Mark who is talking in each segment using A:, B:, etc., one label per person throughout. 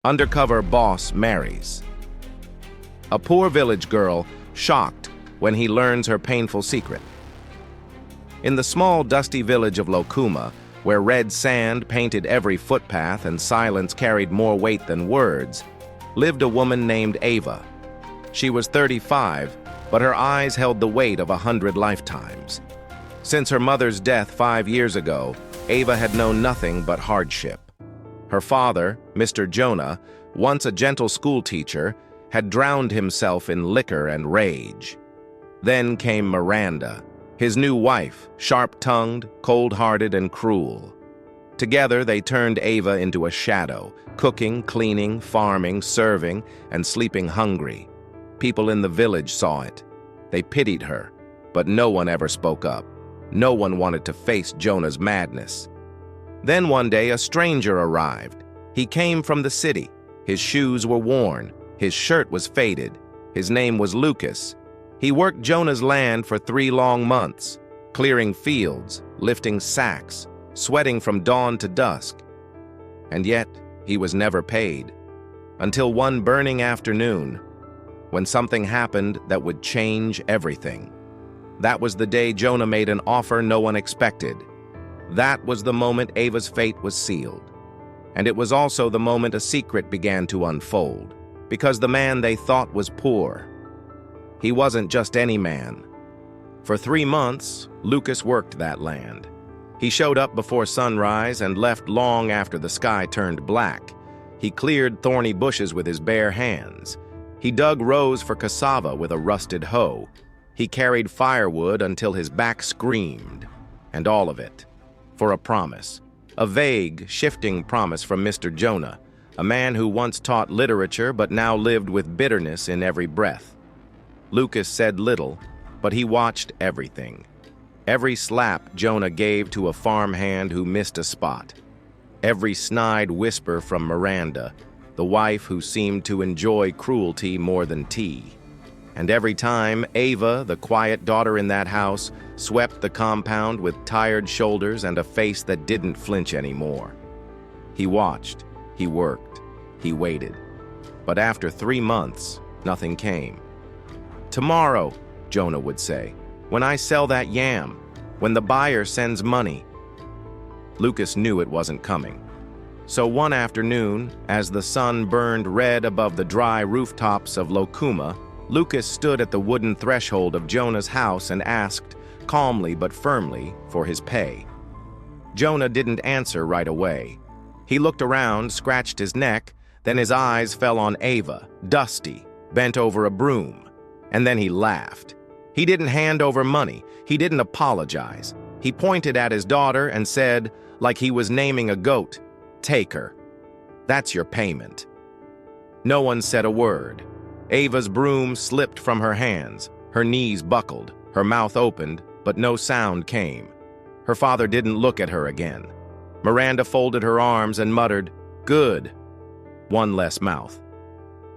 A: Undercover boss Marries. A poor village girl shocked when he learns her painful secret. In the small, dusty village of Lokuma, where red sand painted every footpath and silence carried more weight than words, lived a woman named Ava. She was 35, but her eyes held the weight of 100 lifetimes. Since her mother's death 5 years ago, Ava had known nothing but hardship. Her father, Mr. Jonah, once a gentle schoolteacher, had drowned himself in liquor and rage. Then came Miranda, his new wife, sharp-tongued, cold-hearted, and cruel. Together they turned Ava into a shadow, cooking, cleaning, farming, serving, and sleeping hungry. People in the village saw it. They pitied her, but no one ever spoke up. No one wanted to face Jonah's madness. Then one day a stranger arrived. He came from the city. His shoes were worn. His shirt was faded. His name was Lucas. He worked Jonah's land for 3 long months, clearing fields, lifting sacks, sweating from dawn to dusk. And yet, he was never paid. Until one burning afternoon, when something happened that would change everything. That was the day Jonah made an offer no one expected. That was the moment Ava's fate was sealed. And it was also the moment a secret began to unfold, because the man they thought was poor. He wasn't just any man. For 3 months, Lucas worked that land. He showed up before sunrise and left long after the sky turned black. He cleared thorny bushes with his bare hands. He dug rows for cassava with a rusted hoe. He carried firewood until his back screamed, and all of it for a promise, a vague, shifting promise from Mr. Jonah, a man who once taught literature but now lived with bitterness in every breath. Lucas said little, but he watched everything. Every slap Jonah gave to a farmhand who missed a spot. Every snide whisper from Miranda, the wife who seemed to enjoy cruelty more than tea. And every time Ava, the quiet daughter in that house, swept the compound with tired shoulders and a face that didn't flinch anymore. He watched, he worked, he waited. But after 3 months, nothing came. "Tomorrow," Jonah would say, "when I sell that yam, when the buyer sends money." Lucas knew it wasn't coming. So one afternoon, as the sun burned red above the dry rooftops of Lokuma, Lucas stood at the wooden threshold of Jonah's house and asked, calmly but firmly, for his pay. Jonah didn't answer right away. He looked around, scratched his neck, then his eyes fell on Ava, dusty, bent over a broom. And then he laughed. He didn't hand over money. He didn't apologize. He pointed at his daughter and said, like he was naming a goat, "Take her. That's your payment." No one said a word. Ava's broom slipped from her hands. Her knees buckled. Her mouth opened, but no sound came. Her father didn't look at her again. Miranda folded her arms and muttered, "Good." One less mouth.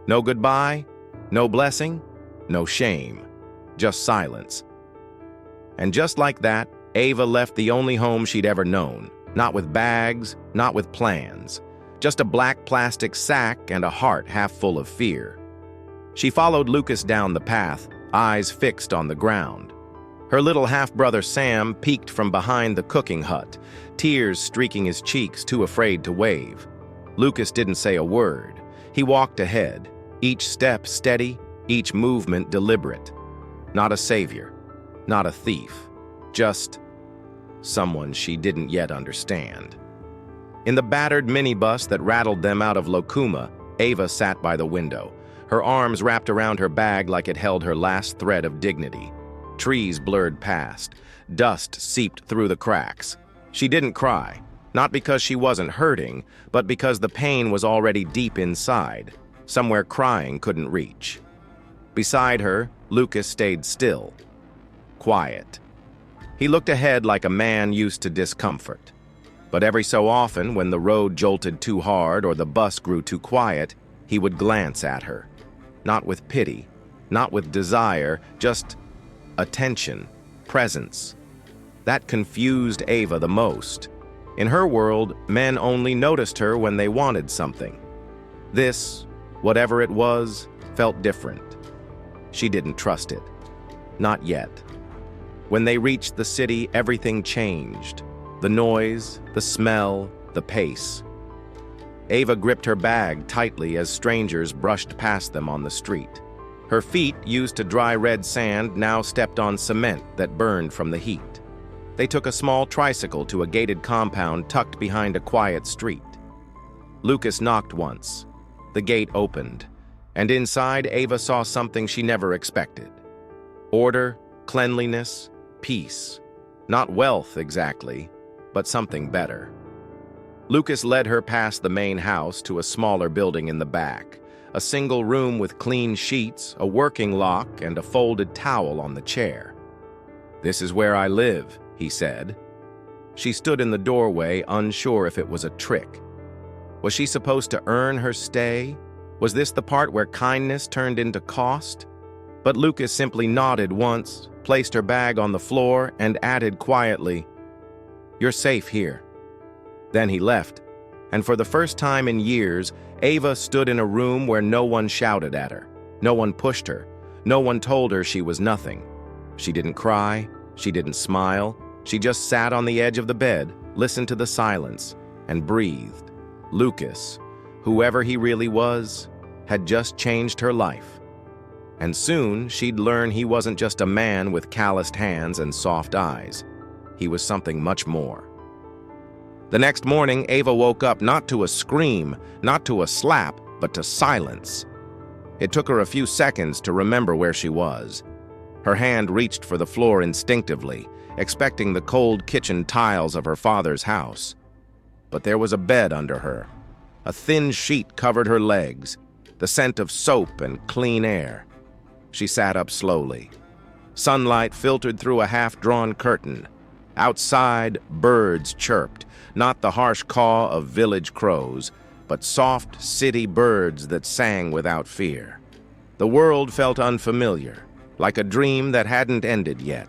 A: No goodbye, no blessing, no shame, just silence. And just like that, Ava left the only home she'd ever known, not with bags, not with plans, just a black plastic sack and a heart half full of fear. She followed Lucas down the path, eyes fixed on the ground. Her little half-brother Sam peeked from behind the cooking hut, tears streaking his cheeks, too afraid to wave. Lucas didn't say a word. He walked ahead, each step steady, each movement deliberate. Not a savior, not a thief, just someone she didn't yet understand. In the battered minibus that rattled them out of Lokuma, Ava sat by the window, her arms wrapped around her bag like it held her last thread of dignity. Trees blurred past. Dust seeped through the cracks. She didn't cry, not because she wasn't hurting, but because the pain was already deep inside, somewhere crying couldn't reach. Beside her, Lucas stayed still, quiet. He looked ahead like a man used to discomfort. But every so often, when the road jolted too hard or the bus grew too quiet, he would glance at her. Not with pity, not with desire, just attention, presence. That confused Ava the most. In her world, men only noticed her when they wanted something. This, whatever it was, felt different. She didn't trust it. Not yet. When they reached the city, everything changed. The noise, the smell, the pace. Ava gripped her bag tightly as strangers brushed past them on the street. Her feet, used to dry red sand, now stepped on cement that burned from the heat. They took a small tricycle to a gated compound tucked behind a quiet street. Lucas knocked once. The gate opened, and inside Ava saw something she never expected. Order, cleanliness, peace. Not wealth exactly, but something better. Lucas led her past the main house to a smaller building in the back, a single room with clean sheets, a working lock, and a folded towel on the chair. "This is where I live," he said. She stood in the doorway, unsure if it was a trick. Was she supposed to earn her stay? Was this the part where kindness turned into cost? But Lucas simply nodded once, placed her bag on the floor, and added quietly, "You're safe here." Then he left, and for the first time in years, Ava stood in a room where no one shouted at her, no one pushed her, no one told her she was nothing. She didn't cry, she didn't smile, she just sat on the edge of the bed, listened to the silence, and breathed. Lucas, whoever he really was, had just changed her life. And soon she'd learn he wasn't just a man with calloused hands and soft eyes. He was something much more. The next morning, Ava woke up not to a scream, not to a slap, but to silence. It took her a few seconds to remember where she was. Her hand reached for the floor instinctively, expecting the cold kitchen tiles of her father's house. But there was a bed under her. A thin sheet covered her legs, the scent of soap and clean air. She sat up slowly. Sunlight filtered through a half-drawn curtain. Outside, birds chirped, not the harsh caw of village crows, but soft city birds that sang without fear. The world felt unfamiliar, like a dream that hadn't ended yet.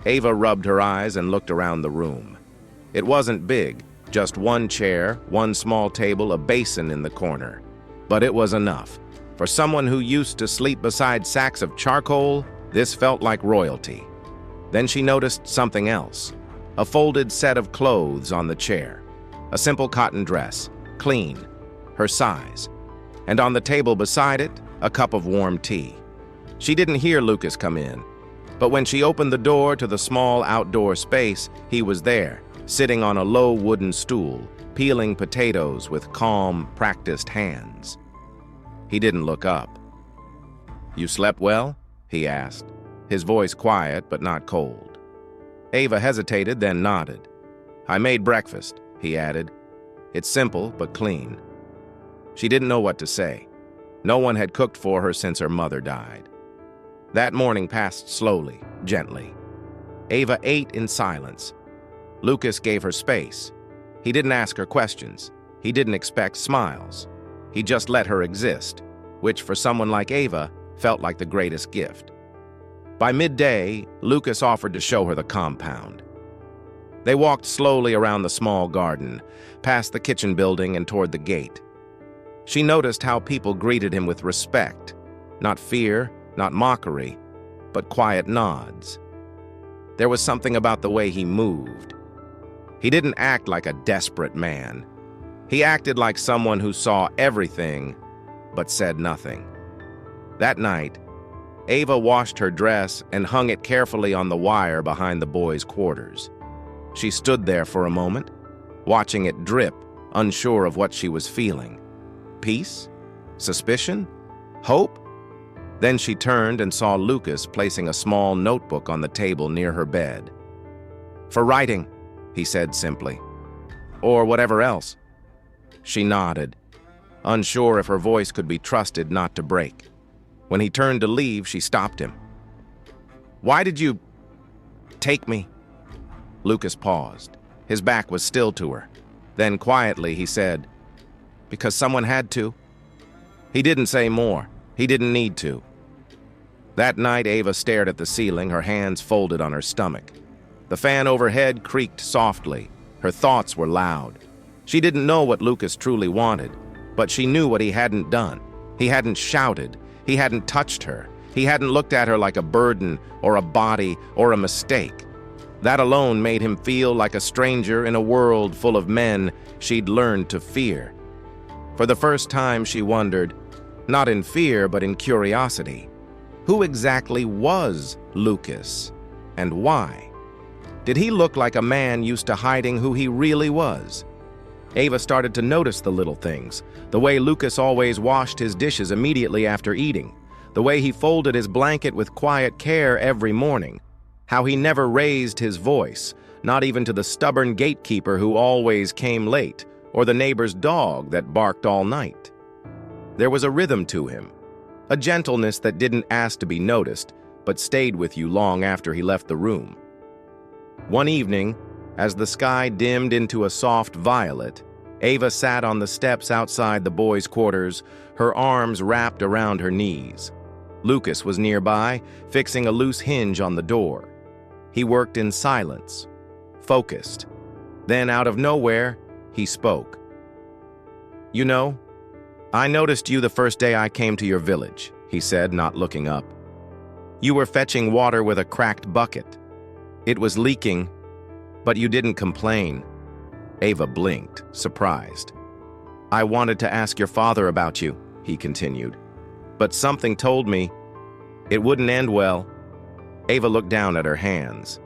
A: Ava rubbed her eyes and looked around the room. It wasn't big, just one chair, one small table, a basin in the corner. But it was enough. For someone who used to sleep beside sacks of charcoal, this felt like royalty. Then she noticed something else. A folded set of clothes on the chair. A simple cotton dress, clean, her size. And on the table beside it, a cup of warm tea. She didn't hear Lucas come in, but when she opened the door to the small outdoor space, he was there, sitting on a low wooden stool, peeling potatoes with calm, practiced hands. He didn't look up. "You slept well?" he asked, his voice quiet but not cold. Ava hesitated, then nodded. "I made breakfast," he added. "It's simple but clean." She didn't know what to say. No one had cooked for her since her mother died. That morning passed slowly, gently. Ava ate in silence. Lucas gave her space. He didn't ask her questions. He didn't expect smiles. He just let her exist, which for someone like Ava felt like the greatest gift. By midday, Lucas offered to show her the compound. They walked slowly around the small garden, past the kitchen building and toward the gate. She noticed how people greeted him with respect, not fear, not mockery, but quiet nods. There was something about the way he moved. He didn't act like a desperate man. He acted like someone who saw everything, but said nothing. That night, Ava washed her dress and hung it carefully on the wire behind the boys' quarters. She stood there for a moment, watching it drip, unsure of what she was feeling. Peace? Suspicion? Hope? Then she turned and saw Lucas placing a small notebook on the table near her bed. "For writing," he said simply. "Or whatever else." She nodded, unsure if her voice could be trusted not to break. When he turned to leave, she stopped him. "Why did you take me?" Lucas paused. His back was still to her. Then quietly he said, "Because someone had to." He didn't say more. He didn't need to. That night, Ava stared at the ceiling, her hands folded on her stomach. The fan overhead creaked softly. Her thoughts were loud. She didn't know what Lucas truly wanted. But she knew what he hadn't done. He hadn't shouted. He hadn't touched her. He hadn't looked at her like a burden or a body or a mistake. That alone made him feel like a stranger in a world full of men she'd learned to fear. For the first time, she wondered, not in fear but in curiosity, who exactly was Lucas and why? Did he look like a man used to hiding who he really was? Ava started to notice the little things, the way Lucas always washed his dishes immediately after eating, the way he folded his blanket with quiet care every morning, how he never raised his voice, not even to the stubborn gatekeeper who always came late, or the neighbor's dog that barked all night. There was a rhythm to him, a gentleness that didn't ask to be noticed, but stayed with you long after he left the room. One evening, as the sky dimmed into a soft violet, Ava sat on the steps outside the boys' quarters, her arms wrapped around her knees. Lucas was nearby, fixing a loose hinge on the door. He worked in silence, focused. Then, out of nowhere, he spoke. "You know, I noticed you the first day I came to your village," he said, not looking up. "You were fetching water with a cracked bucket. It was leaking, but you didn't complain." Ava blinked, surprised. "I wanted to ask your father about you," he continued, "but something told me it wouldn't end well." Ava looked down at her hands.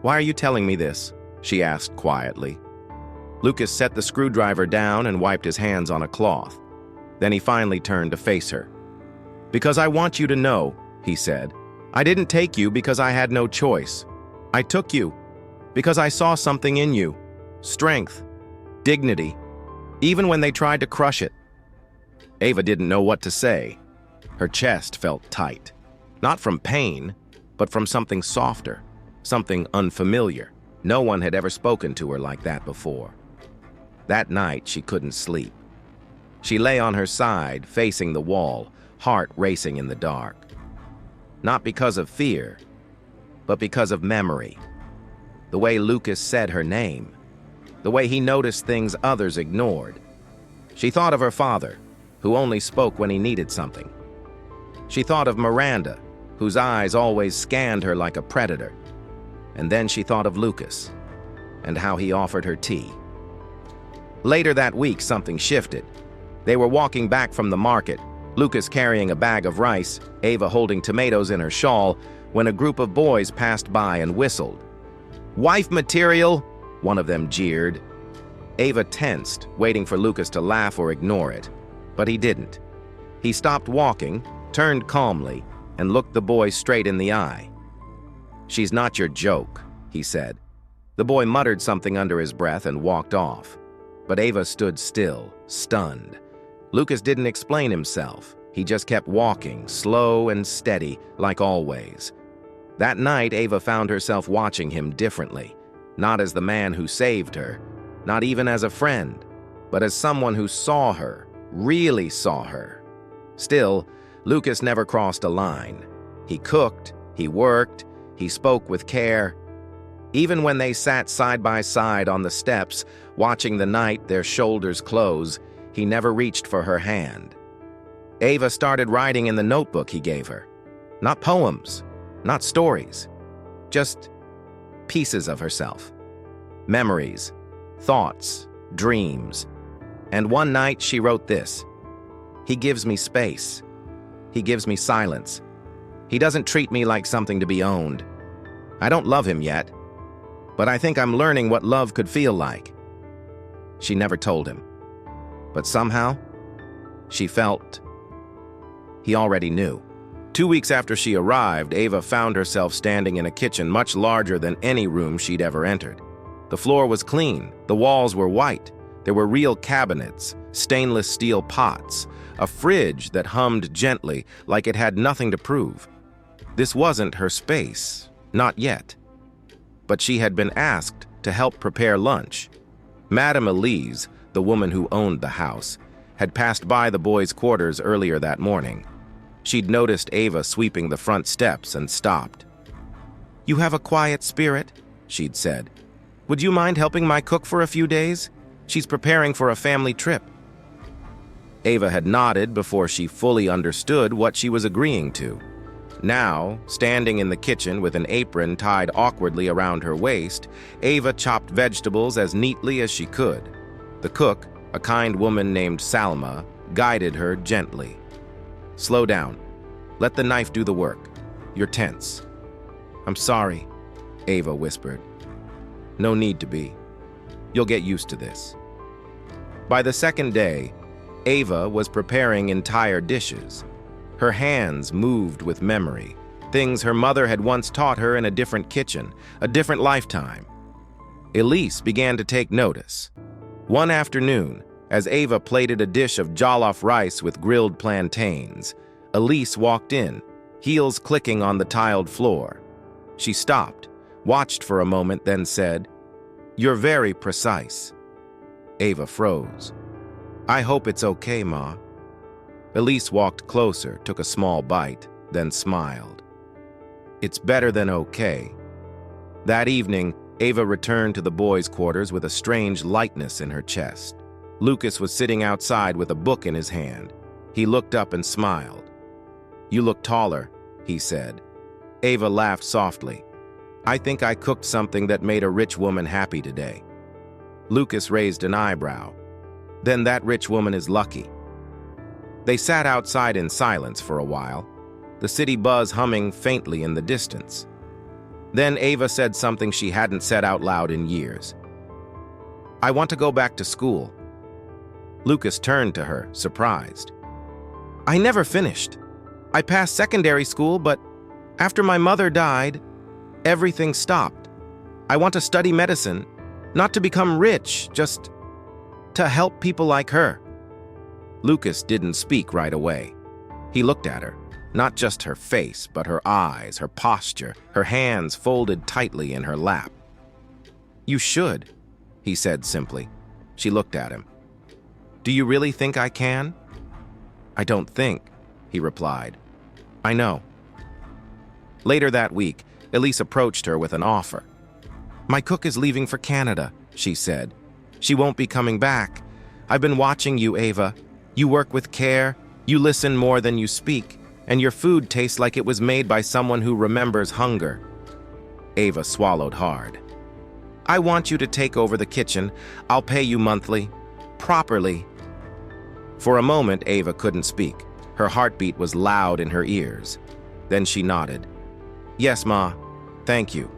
A: "Why are you telling me this?" she asked quietly. Lucas set the screwdriver down and wiped his hands on a cloth. Then he finally turned to face her. "Because I want you to know," he said, "I didn't take you because I had no choice. I took you because I saw something in you. Strength, dignity, even when they tried to crush it." Ava didn't know what to say. Her chest felt tight, not from pain, but from something softer, something unfamiliar. No one had ever spoken to her like that before. That night, she couldn't sleep. She lay on her side, facing the wall, heart racing in the dark. Not because of fear, but because of memory. The way Lucas said her name, the way he noticed things others ignored. She thought of her father, who only spoke when he needed something. She thought of Miranda, whose eyes always scanned her like a predator. And then she thought of Lucas, and how he offered her tea. Later that week, something shifted. They were walking back from the market, Lucas carrying a bag of rice, Ava holding tomatoes in her shawl, when a group of boys passed by and whistled. "Wife material!" one of them jeered. Ava tensed, waiting for Lucas to laugh or ignore it, but he didn't. He stopped walking, turned calmly, and looked the boy straight in the eye. "She's not your joke," he said. The boy muttered something under his breath and walked off. But Ava stood still, stunned. Lucas didn't explain himself. He just kept walking, slow and steady, like always. That night, Ava found herself watching him differently, not as the man who saved her, not even as a friend, but as someone who saw her, really saw her. Still, Lucas never crossed a line. He cooked, he worked, he spoke with care. Even when they sat side by side on the steps, watching the night their shoulders close, he never reached for her hand. Ava started writing in the notebook he gave her. Not poems, not stories, just pieces of herself. Memories, thoughts, dreams. And one night she wrote this: "He gives me space. He gives me silence. He doesn't treat me like something to be owned. I don't love him yet, but I think I'm learning what love could feel like." She never told him, but somehow she felt he already knew. 2 weeks after she arrived, Ava found herself standing in a kitchen much larger than any room she'd ever entered. The floor was clean, the walls were white, there were real cabinets, stainless steel pots, a fridge that hummed gently like it had nothing to prove. This wasn't her space, not yet. But she had been asked to help prepare lunch. Madame Elise, the woman who owned the house, had passed by the boys' quarters earlier that morning. She'd noticed Ava sweeping the front steps and stopped. "You have a quiet spirit," she'd said. "Would you mind helping my cook for a few days? She's preparing for a family trip." Ava had nodded before she fully understood what she was agreeing to. Now, standing in the kitchen with an apron tied awkwardly around her waist, Ava chopped vegetables as neatly as she could. The cook, a kind woman named Salma, guided her gently. "Slow down. Let the knife do the work. You're tense." "I'm sorry," Ava whispered. "No need to be. You'll get used to this." By the second day, Ava was preparing entire dishes. Her hands moved with memory, things her mother had once taught her in a different kitchen, a different lifetime. Elise began to take notice. One afternoon, as Ava plated a dish of jollof rice with grilled plantains, Elise walked in, heels clicking on the tiled floor. She stopped, watched for a moment, then said, "You're very precise." Ava froze. "I hope it's okay, Ma." Elise walked closer, took a small bite, then smiled. "It's better than okay." That evening, Ava returned to the boys' quarters with a strange lightness in her chest. Lucas was sitting outside with a book in his hand. He looked up and smiled. "You look taller," he said. Ava laughed softly. "I think I cooked something that made a rich woman happy today." Lucas raised an eyebrow. "Then that rich woman is lucky." They sat outside in silence for a while, the city buzz humming faintly in the distance. Then Ava said something she hadn't said out loud in years. "I want to go back to school." Lucas turned to her, surprised. "I never finished. I passed secondary school, but after my mother died, everything stopped. I want to study medicine, not to become rich, just to help people like her." Lucas didn't speak right away. He looked at her, not just her face, but her eyes, her posture, her hands folded tightly in her lap. "You should," he said simply. She looked at him. "Do you really think I can?" "I don't think," he replied. "I know." Later that week, Elise approached her with an offer. "My cook is leaving for Canada," she said. "She won't be coming back. I've been watching you, Ava. You work with care, you listen more than you speak, and your food tastes like it was made by someone who remembers hunger." Ava swallowed hard. "I want you to take over the kitchen. I'll pay you monthly. Properly." For a moment, Ava couldn't speak. Her heartbeat was loud in her ears. Then she nodded. "Yes, Ma. Thank you."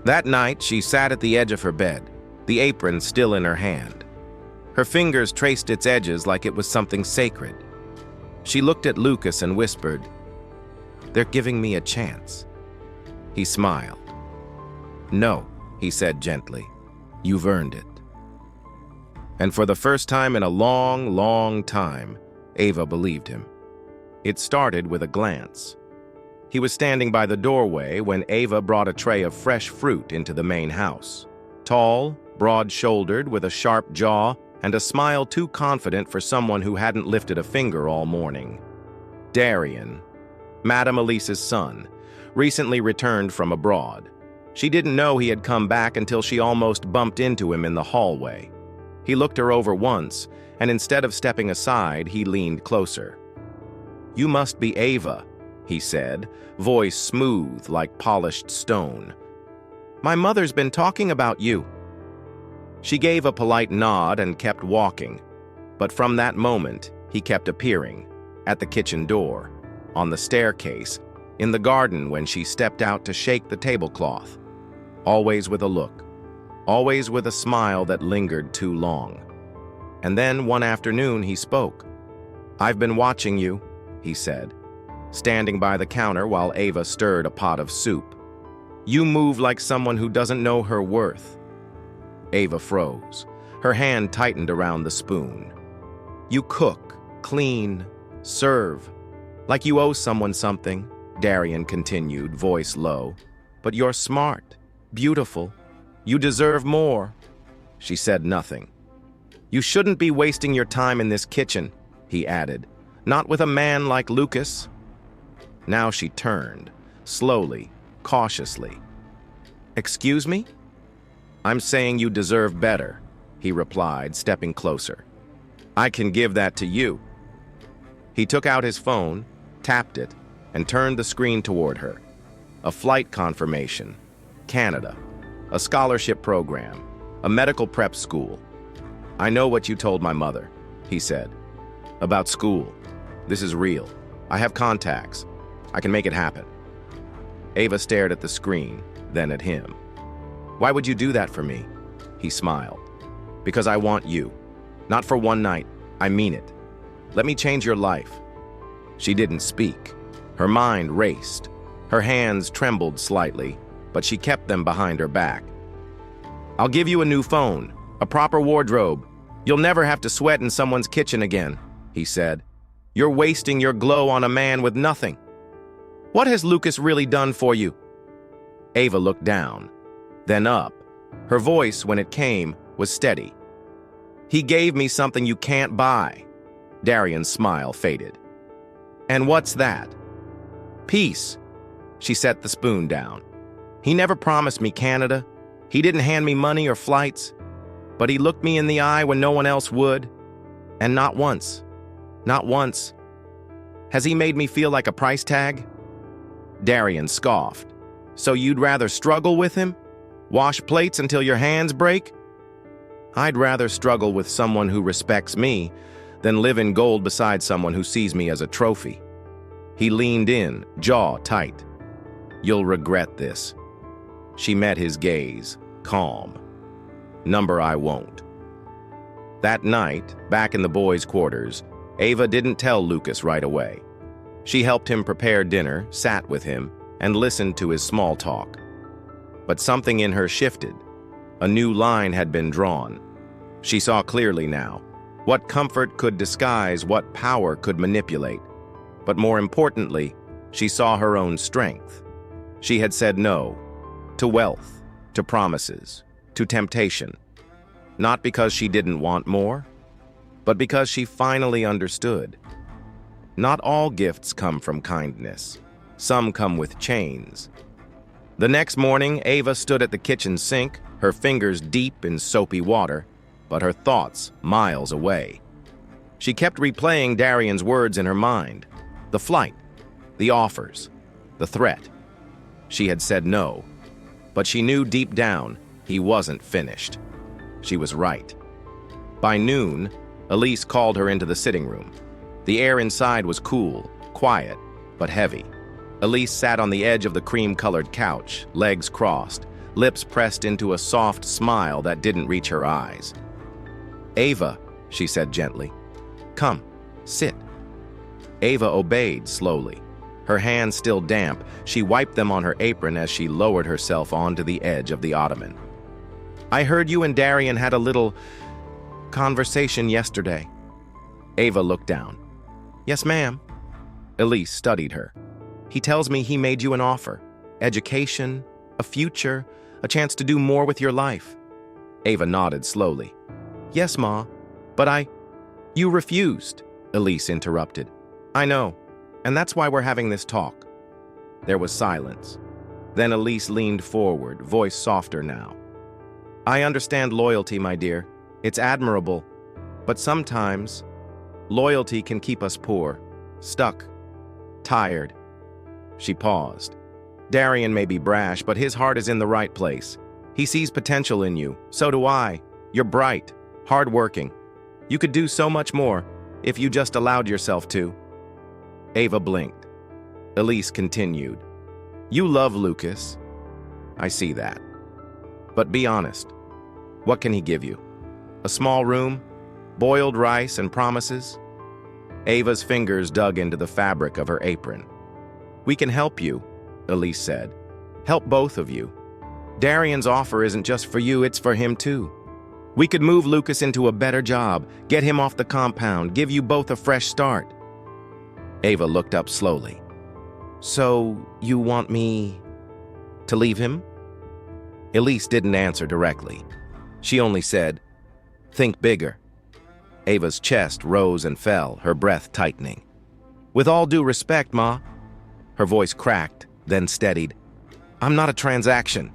A: That night, she sat at the edge of her bed, the apron still in her hand. Her fingers traced its edges like it was something sacred. She looked at Lucas and whispered, "They're giving me a chance." He smiled. "No," he said gently. "You've earned it." And for the first time in a long, long time, Ava believed him. It started with a glance. He was standing by the doorway when Ava brought a tray of fresh fruit into the main house. Tall, broad-shouldered, with a sharp jaw, and a smile too confident for someone who hadn't lifted a finger all morning. Darian, Madame Elise's son, recently returned from abroad. She didn't know he had come back until she almost bumped into him in the hallway. He looked her over once, and instead of stepping aside, he leaned closer. "You must be Ava," he said, voice smooth like polished stone. "My mother's been talking about you." She gave a polite nod and kept walking, but from that moment, he kept appearing, at the kitchen door, on the staircase, in the garden when she stepped out to shake the tablecloth, always with a look, always with a smile that lingered too long. And then one afternoon he spoke. "I've been watching you," he said, standing by the counter while Ava stirred a pot of soup. "You move like someone who doesn't know her worth." Ava froze. Her hand tightened around the spoon. "You cook, clean, serve, like you owe someone something," Darian continued, voice low. "But you're smart, beautiful. You deserve more." She said nothing. "You shouldn't be wasting your time in this kitchen," he added. "Not with a man like Lucas." Now she turned, slowly, cautiously. "Excuse me?" "I'm saying you deserve better," he replied, stepping closer. "I can give that to you," He took out his phone, tapped it, and turned the screen toward her. A flight confirmation. Canada. A scholarship program. A medical prep school. "I know what you told my mother," he said. "About school. This is real. I have contacts. I can make it happen." Ava stared at the screen, then at him. "Why would you do that for me?" He smiled. "Because I want you. Not for one night. I mean it. Let me change your life." She didn't speak. Her mind raced. Her hands trembled slightly, but she kept them behind her back. "I'll give you a new phone, a proper wardrobe. You'll never have to sweat in someone's kitchen again," he said. "You're wasting your glow on a man with nothing. What has Lucas really done for you?" Ava looked down, then up. Her voice, when it came, was steady. "He gave me something you can't buy." Darian's smile faded. "And what's that?" "Peace." She set the spoon down. "He never promised me Canada. He didn't hand me money or flights. But he looked me in the eye when no one else would. And not once. Not once. Has he made me feel like a price tag?" Darian scoffed. "So you'd rather struggle with him? Wash plates until your hands break?" "I'd rather struggle with someone who respects me than live in gold beside someone who sees me as a trophy." He leaned in, jaw tight. "You'll regret this." She met his gaze, calm. "Number I won't." That night, back in the boys' quarters, Ava didn't tell Lucas right away. She helped him prepare dinner, sat with him, and listened to his small talk. But something in her shifted. A new line had been drawn. She saw clearly now. What comfort could disguise, what power could manipulate. But more importantly, she saw her own strength. She had said no to wealth, to promises, to temptation. Not because she didn't want more, but because she finally understood. Not all gifts come from kindness. Some come with chains. The next morning, Ava stood at the kitchen sink, her fingers deep in soapy water, but her thoughts miles away. She kept replaying Darian's words in her mind. The flight, the offers, the threat. She had said no, but she knew deep down he wasn't finished. She was right. By noon, Elise called her into the sitting room. The air inside was cool, quiet, but heavy. Elise sat on the edge of the cream-colored couch, legs crossed, lips pressed into a soft smile that didn't reach her eyes. "Ava," she said gently. "Come, sit." Ava obeyed slowly. Her hands still damp, she wiped them on her apron as she lowered herself onto the edge of the ottoman. "I heard you and Darian had a little conversation yesterday." Ava looked down. "Yes, ma'am." Elise studied her. "He tells me he made you an offer. Education, a future, a chance to do more with your life." Ava nodded slowly. "Yes, Ma, but You refused," Elise interrupted. "I know, and that's why we're having this talk." There was silence. Then Elise leaned forward, voice softer now. "I understand loyalty, my dear. It's admirable. But sometimes, loyalty can keep us poor, stuck, tired." She paused. "Darian may be brash, but his heart is in the right place. He sees potential in you. So do I. You're bright, hardworking. You could do so much more if you just allowed yourself to." Ava blinked. Elise continued. "You love Lucas. I see that. But be honest. What can he give you? A small room? Boiled rice and promises?" Ava's fingers dug into the fabric of her apron. "We can help you," Elise said. "Help both of you. Darian's offer isn't just for you, it's for him too. We could move Lucas into a better job, get him off the compound, give you both a fresh start." Ava looked up slowly. "So, you want me to leave him?" Elise didn't answer directly. She only said, "Think bigger." Ava's chest rose and fell, her breath tightening. "With all due respect, Ma," her voice cracked, then steadied, "I'm not a transaction."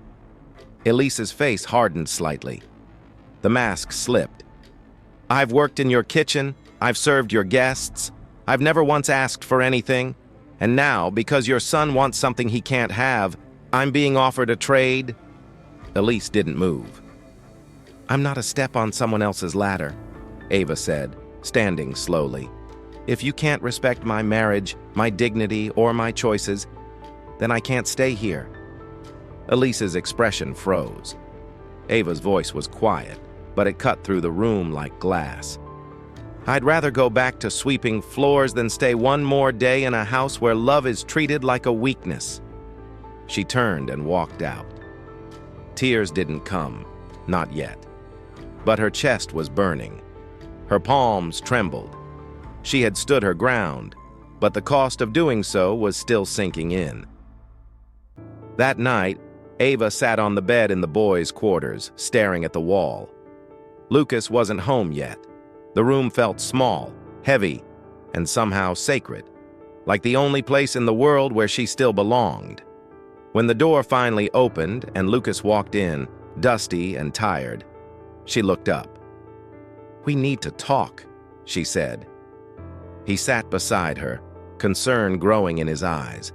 A: Elise's face hardened slightly. The mask slipped. "I've worked in your kitchen, I've served your guests. I've never once asked for anything, and now, because your son wants something he can't have, I'm being offered a trade." Elise didn't move. "I'm not a step on someone else's ladder," Ava said, standing slowly. "If you can't respect my marriage, my dignity, or my choices, then I can't stay here." Elise's expression froze. Ava's voice was quiet, but it cut through the room like glass. "I'd rather go back to sweeping floors than stay one more day in a house where love is treated like a weakness." She turned and walked out. Tears didn't come, not yet. But her chest was burning. Her palms trembled. She had stood her ground, but the cost of doing so was still sinking in. That night, Ava sat on the bed in the boys' quarters, staring at the wall. Lucas wasn't home yet. The room felt small, heavy, and somehow sacred, like the only place in the world where she still belonged. When the door finally opened and Lucas walked in, dusty and tired, she looked up. "We need to talk," she said. He sat beside her, concern growing in his eyes.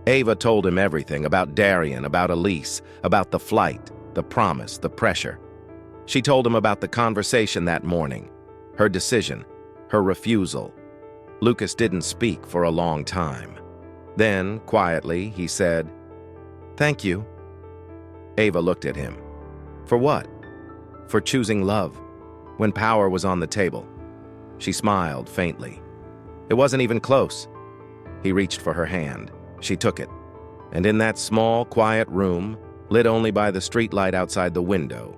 A: Ava told him everything about Darian, about Elise, about the flight, the promise, the pressure. She told him about the conversation that morning, her decision, her refusal. Lucas didn't speak for a long time. Then, quietly, he said, "Thank you." Ava looked at him. For what? For choosing love, when power was on the table. She smiled faintly. It wasn't even close. He reached for her hand. She took it. And in that small, quiet room, lit only by the streetlight outside the window,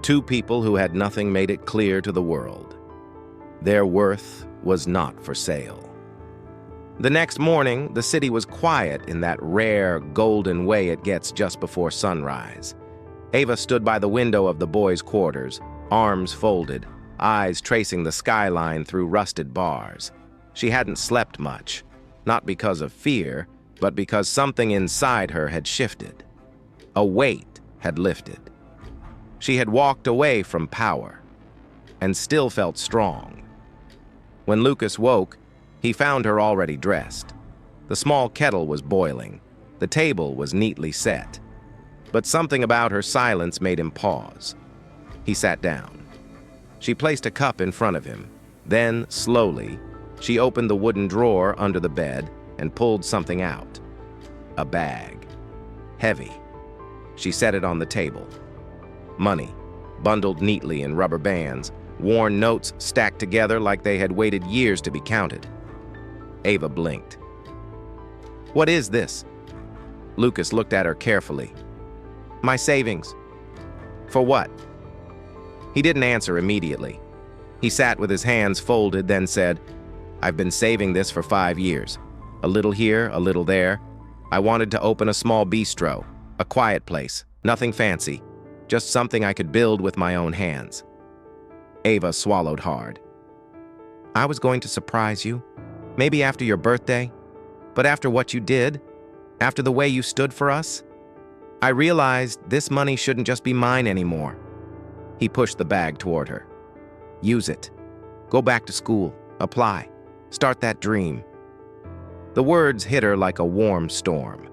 A: two people who had nothing made it clear to the world. Their worth was not for sale. The next morning, the city was quiet in that rare, golden way it gets just before sunrise. Ava stood by the window of the boys' quarters, arms folded, eyes tracing the skyline through rusted bars. She hadn't slept much, not because of fear, but because something inside her had shifted. A weight had lifted. She had walked away from power, and still felt strong. When Lucas woke, he found her already dressed. The small kettle was boiling. The table was neatly set. But something about her silence made him pause. He sat down. She placed a cup in front of him. Then, slowly, she opened the wooden drawer under the bed and pulled something out. A bag. Heavy. She set it on the table. Money, bundled neatly in rubber bands, worn notes stacked together like they had waited years to be counted. Ava blinked. "What is this?" Lucas looked at her carefully. "My savings." "For what?" He didn't answer immediately. He sat with his hands folded, then said, "I've been saving this for 5 years. A little here, a little there. I wanted to open a small bistro, a quiet place, nothing fancy, just something I could build with my own hands." Ava swallowed hard. "I was going to surprise you, maybe after your birthday, but after what you did, after the way you stood for us, I realized this money shouldn't just be mine anymore." He pushed the bag toward her. "Use it. Go back to school. Apply. Start that dream." The words hit her like a warm storm.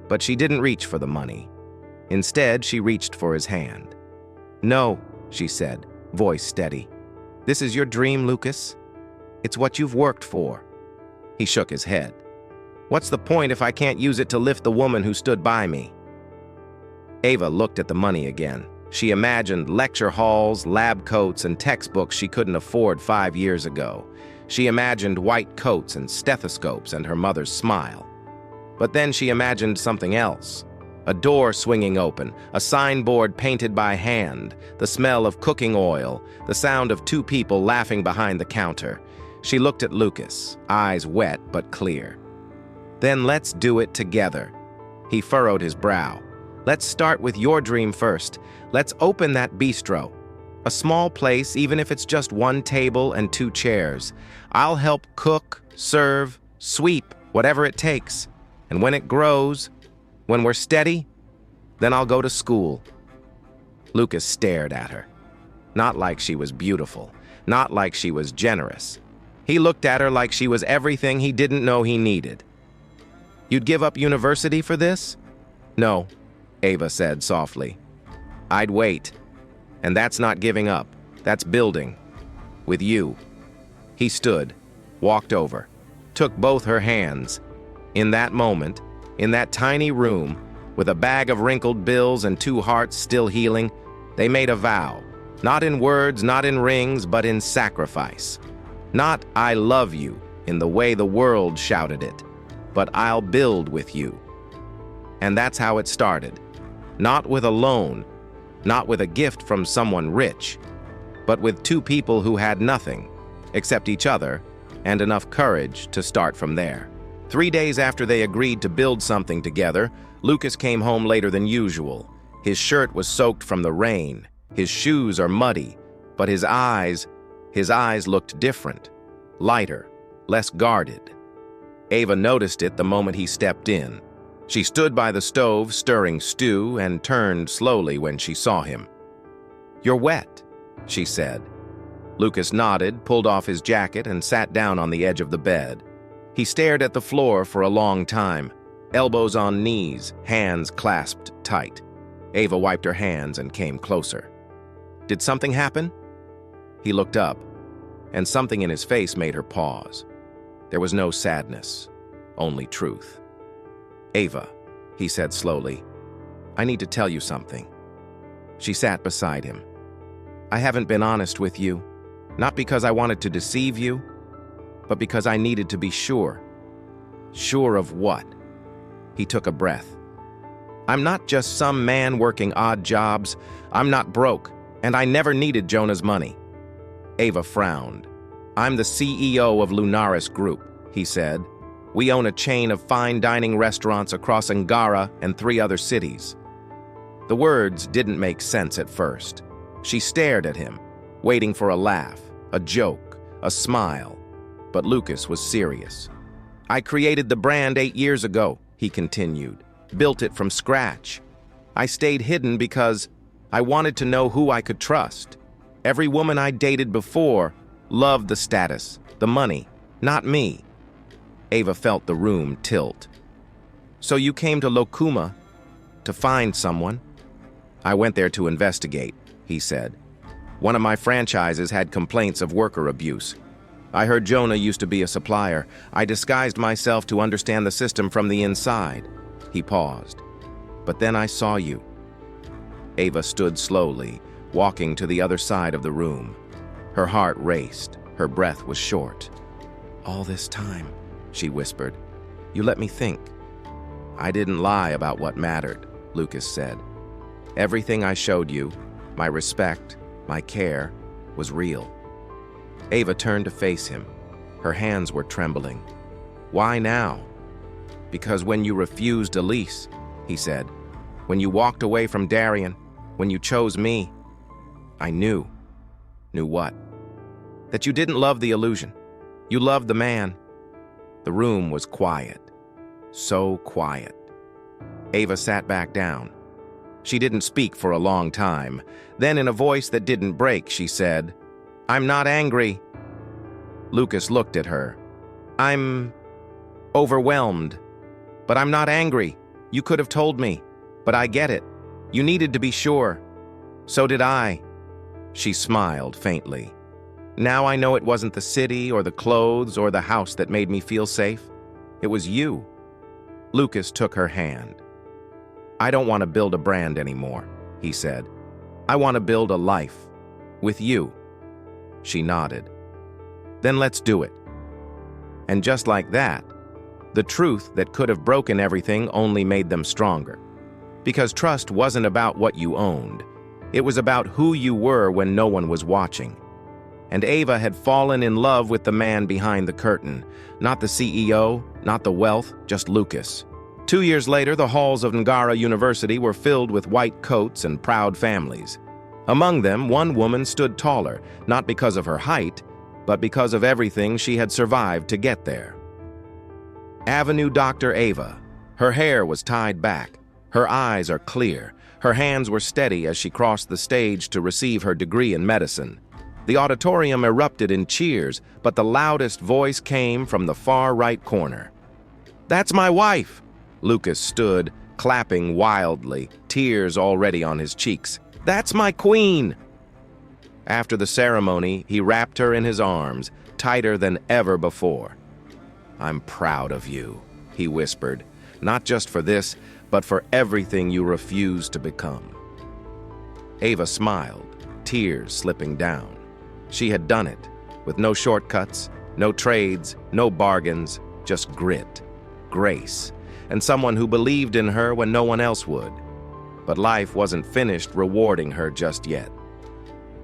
A: But she didn't reach for the money. Instead, she reached for his hand. "No," she said, voice steady. "This is your dream, Lucas. It's what you've worked for." He shook his head. "What's the point if I can't use it to lift the woman who stood by me?" Ava looked at the money again. She imagined lecture halls, lab coats, and textbooks she couldn't afford 5 years ago. She imagined white coats and stethoscopes and her mother's smile. But then she imagined something else. A door swinging open, a signboard painted by hand, the smell of cooking oil, the sound of 2 people laughing behind the counter. She looked at Lucas, eyes wet but clear. "Then let's do it together." He furrowed his brow. "Let's start with your dream first. Let's open that bistro. A small place, even if it's just 1 table and 2 chairs. I'll help cook, serve, sweep, whatever it takes. And when it grows, when we're steady, then I'll go to school." Lucas stared at her. Not like she was beautiful, not like she was generous. He looked at her like she was everything he didn't know he needed. "You'd give up university for this?" "No," Ava said softly. "I'd wait. And that's not giving up. That's building. With you." He stood, walked over, took both her hands. In that moment, in that tiny room, with a bag of wrinkled bills and two hearts still healing, they made a vow, not in words, not in rings, but in sacrifice. Not "I love you" in the way the world shouted it, but "I'll build with you." And that's how it started. Not with a loan, not with a gift from someone rich, but with two people who had nothing, except each other, and enough courage to start from there. 3 days after they agreed to build something together, Lucas came home later than usual. His shirt was soaked from the rain. His shoes are muddy, but his eyes looked different, lighter, less guarded. Ava noticed it the moment he stepped in. She stood by the stove stirring stew and turned slowly when she saw him. "You're wet," she said. Lucas nodded, pulled off his jacket, and sat down on the edge of the bed. He stared at the floor for a long time, elbows on knees, hands clasped tight. Ava wiped her hands and came closer. "Did something happen?" He looked up, and something in his face made her pause. There was no sadness, only truth. "Ava," he said slowly, "I need to tell you something." She sat beside him. "I haven't been honest with you, not because I wanted to deceive you, but because I needed to be sure." "Sure of what?" He took a breath. "I'm not just some man working odd jobs. I'm not broke, and I never needed Jonah's money." Ava frowned. "I'm the CEO of Lunaris Group," he said. "We own a chain of fine dining restaurants across Angara and 3 other cities." The words didn't make sense at first. She stared at him, waiting for a laugh, a joke, a smile. But Lucas was serious. "I created the brand 8 years ago," he continued. "Built it from scratch. I stayed hidden because I wanted to know who I could trust. Every woman I dated before loved the status, the money, not me." Ava felt the room tilt. "So you came to Lokuma to find someone?" "I went there to investigate," he said. "One of my franchises had complaints of worker abuse. I heard Jonah used to be a supplier. I disguised myself to understand the system from the inside." He paused. "But then I saw you." Ava stood slowly, walking to the other side of the room. Her heart raced. Her breath was short. "All this time," she whispered, "you let me think." "I didn't lie about what mattered," Lucas said. "Everything I showed you, my respect, my care, was real." Ava turned to face him. Her hands were trembling. "Why now?" "Because when you refused Elise," he said, "when you walked away from Darian, when you chose me, I knew." "Knew what?" "That you didn't love the illusion. You loved the man." The room was quiet. So quiet. Ava sat back down. She didn't speak for a long time. Then, in a voice that didn't break, she said, "I'm not angry." Lucas looked at her. "I'm overwhelmed. But I'm not angry. You could have told me. But I get it. You needed to be sure. So did I." She smiled faintly. "Now I know it wasn't the city or the clothes or the house that made me feel safe. It was you." Lucas took her hand. "I don't want to build a brand anymore," he said. "I want to build a life. With you." She nodded. "Then let's do it." And just like that, the truth that could have broken everything only made them stronger. Because trust wasn't about what you owned. It was about who you were when no one was watching. And Ava had fallen in love with the man behind the curtain. Not the CEO, not the wealth, just Lucas. 2 years later, the halls of Angara University were filled with white coats and proud families. Among them, one woman stood taller, not because of her height, but because of everything she had survived to get there. Avenue Dr. Ava. Her hair was tied back. Her eyes are clear. Her hands were steady as she crossed the stage to receive her degree in medicine. The auditorium erupted in cheers, but the loudest voice came from the far right corner. "That's my wife!" Lucas stood, clapping wildly, tears already on his cheeks. "That's my queen!" After the ceremony, he wrapped her in his arms, tighter than ever before. "I'm proud of you," he whispered, "not just for this, but for everything you refuse to become." Ava smiled, tears slipping down. She had done it, with no shortcuts, no trades, no bargains, just grit, grace, and someone who believed in her when no one else would. But life wasn't finished rewarding her just yet.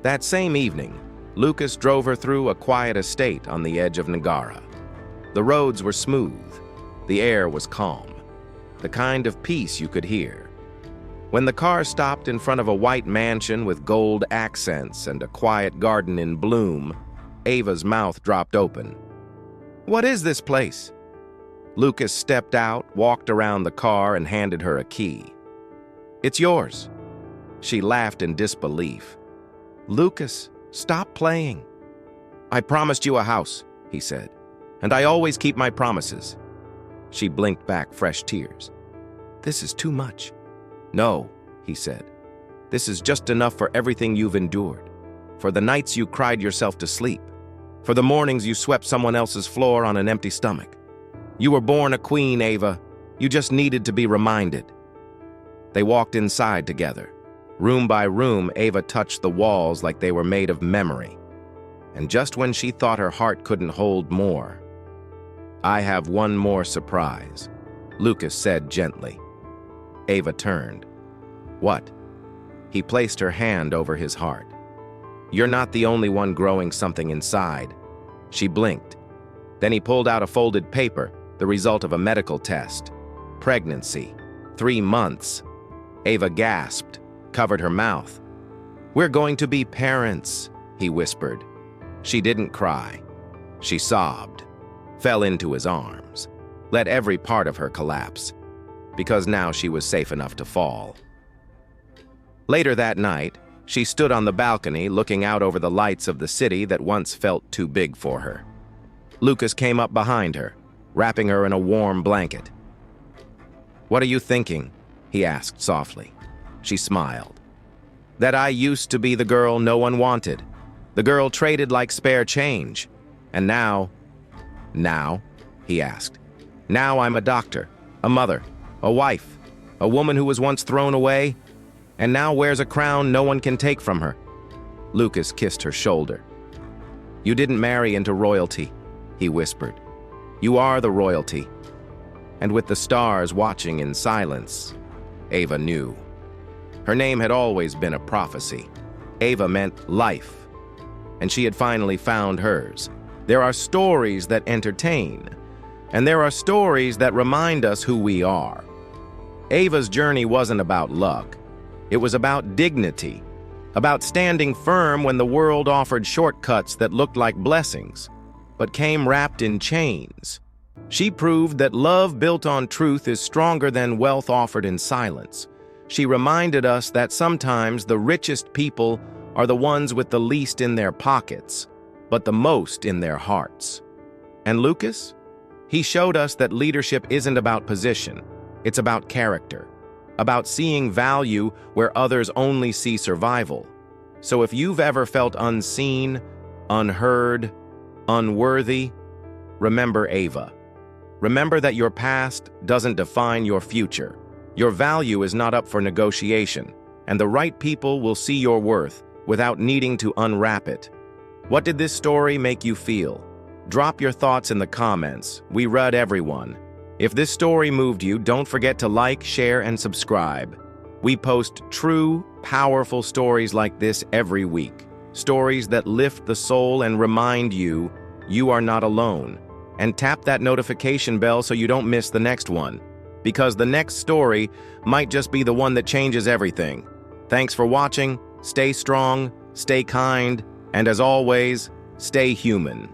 A: That same evening, Lucas drove her through a quiet estate on the edge of Nagara. The roads were smooth, the air was calm, the kind of peace you could hear. When the car stopped in front of a white mansion with gold accents and a quiet garden in bloom, Ava's mouth dropped open. "What is this place?" Lucas stepped out, walked around the car, and handed her a key. "It's yours." She laughed in disbelief. "Lucas, stop playing." "I promised you a house," he said, "and I always keep my promises." She blinked back fresh tears. "This is too much." "No," he said. "This is just enough for everything you've endured. For the nights you cried yourself to sleep. For the mornings you swept someone else's floor on an empty stomach. You were born a queen, Ava. You just needed to be reminded." They walked inside together. Room by room, Ava touched the walls like they were made of memory. And just when she thought her heart couldn't hold more, "I have one more surprise," Lucas said gently. Ava turned. "What?" He placed her hand over his heart. "You're not the only one growing something inside." She blinked. Then he pulled out a folded paper, the result of a medical test. Pregnancy. 3 months. Ava gasped, covered her mouth. "We're going to be parents," he whispered. She didn't cry. She sobbed, fell into his arms, let every part of her collapse, because now she was safe enough to fall. Later that night, she stood on the balcony looking out over the lights of the city that once felt too big for her. Lucas came up behind her, wrapping her in a warm blanket. "What are you thinking?" he asked softly. She smiled. "That I used to be the girl no one wanted, the girl traded like spare change. And now," he asked. "Now I'm a doctor, a mother, a wife, a woman who was once thrown away, and now wears a crown no one can take from her." Lucas kissed her shoulder. "You didn't marry into royalty," he whispered. "You are the royalty." And with the stars watching in silence, Ava knew. Her name had always been a prophecy. Ava meant life, and she had finally found hers. There are stories that entertain, and there are stories that remind us who we are. Ava's journey wasn't about luck. It was about dignity, about standing firm when the world offered shortcuts that looked like blessings, but came wrapped in chains. She proved that love built on truth is stronger than wealth offered in silence. She reminded us that sometimes the richest people are the ones with the least in their pockets, but the most in their hearts. And Lucas? He showed us that leadership isn't about position. It's about character, about seeing value where others only see survival. So if you've ever felt unseen, unheard, unworthy, remember Ava. Remember that your past doesn't define your future. Your value is not up for negotiation, and the right people will see your worth without needing to unwrap it. What did this story make you feel? Drop your thoughts in the comments. We read everyone. If this story moved you, don't forget to like, share, and subscribe. We post true, powerful stories like this every week. Stories that lift the soul and remind you you are not alone. And tap that notification bell so you don't miss the next one, because the next story might just be the one that changes everything. Thanks for watching. Stay strong, stay kind, and as always, stay human.